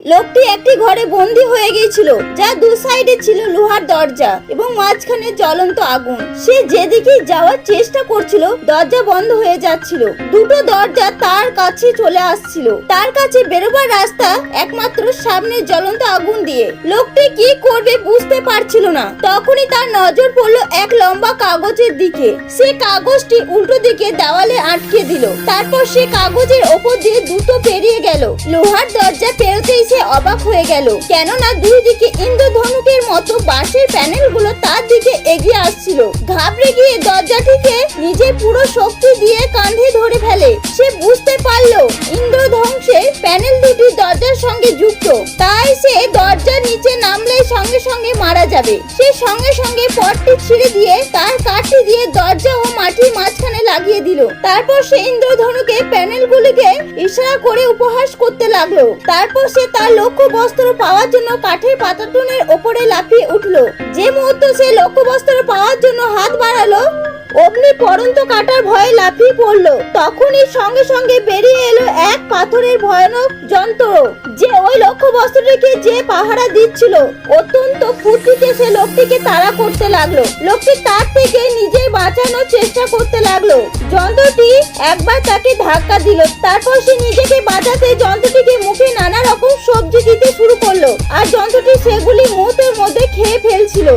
লোকটি একটি ঘরে বন্দী হয়ে গিয়েছিল, যা দু সাইডে ছিল লোহার দরজা এবং মাঝখানে জ্বলন্ত আগুন। সে যেদিকে যাওয়ার চেষ্টা করছিল দরজা বন্ধ হয়ে যাচ্ছিল। দুটো দরজা তার কাছে চলে আসছিল। তার কাছে বেরোবার রাস্তা একমাত্র সামনে জ্বলন্ত আগুন দিয়ে। লোকটি কি করবে বুঝতে পারছিল না। তখনই তার নজর পড়লো এক লম্বা কাগজের দিকে। সে কাগজটি উল্টো দিকে দেওয়ালে আটকে দিল। তারপর সে কাগজের ওপর দিয়ে দ্রুত পেরিয়ে গেল। লোহার দরজা পেরোতেই সে অবাক হয়ে গেল, কেননা দুই দিকে ইন্দ্রধনুকের মতো বাঁশের প্যানেলগুলো তার দিকে এগিয়ে আসছিল। ঘাবড়ে গিয়ে দরজাটিকে নিজের পুরো শক্তি দিয়ে কাঁধে ধরে ফেলে। সে বুঝতে পারলো ইন্দ্রধনুকের প্যানেল দুটি দরজার সঙ্গে যুক্ত, তাই সে দরজার নিচে নামলে সঙ্গে সঙ্গে মারা যাবে। সে সঙ্গে সঙ্গে পটটি ছিঁড়ে দিয়ে তার কাঠি দিয়ে দরজা ও মাটির মাঝখানে লাগিয়ে দিল। তারপর সে ইন্দ্রধনুকে প্যানেলগুলিকে ইশারা করে উপহাস করতে লাগলো। তারপর সে তার লক্ষ্য বস্ত্র পাওয়ার জন্য কাঠের পাতাটনের ওপরে লাফিয়ে উঠলো। যে মুহূর্তে সে লক্ষ্য বস্ত্র পাওয়ার জন্য হাত বাড়ালো, অগ্নি পড়ন্ত কাটার ভয়ে লাফিয়ে পড়লো। তখনই সঙ্গে সঙ্গে বেরিয়ে এলো এক পাথরের ভয়ানক যন্ত্র, যে ওই লক্ষ্য বস্ত্রটিকে যে পাহারা দিচ্ছিল। অত্যন্ত ফুর্তিতে সে লোকটিকে তাড়া করতে লাগলো। লোকটি তার থেকে নিজে বাঁচানোর চেষ্টা করতে লাগলো। যন্ত্রটি একবার তাকে ধাক্কা দিল। তারপর সে নিজেকে বাঁচাতে যন্ত্রটিকে মুখে নানা রকম সবজি দিতে শুরু করলো, আর যন্ত্রটি সেগুলি মুহূর্তের মধ্যে খেয়ে ফেলছিল।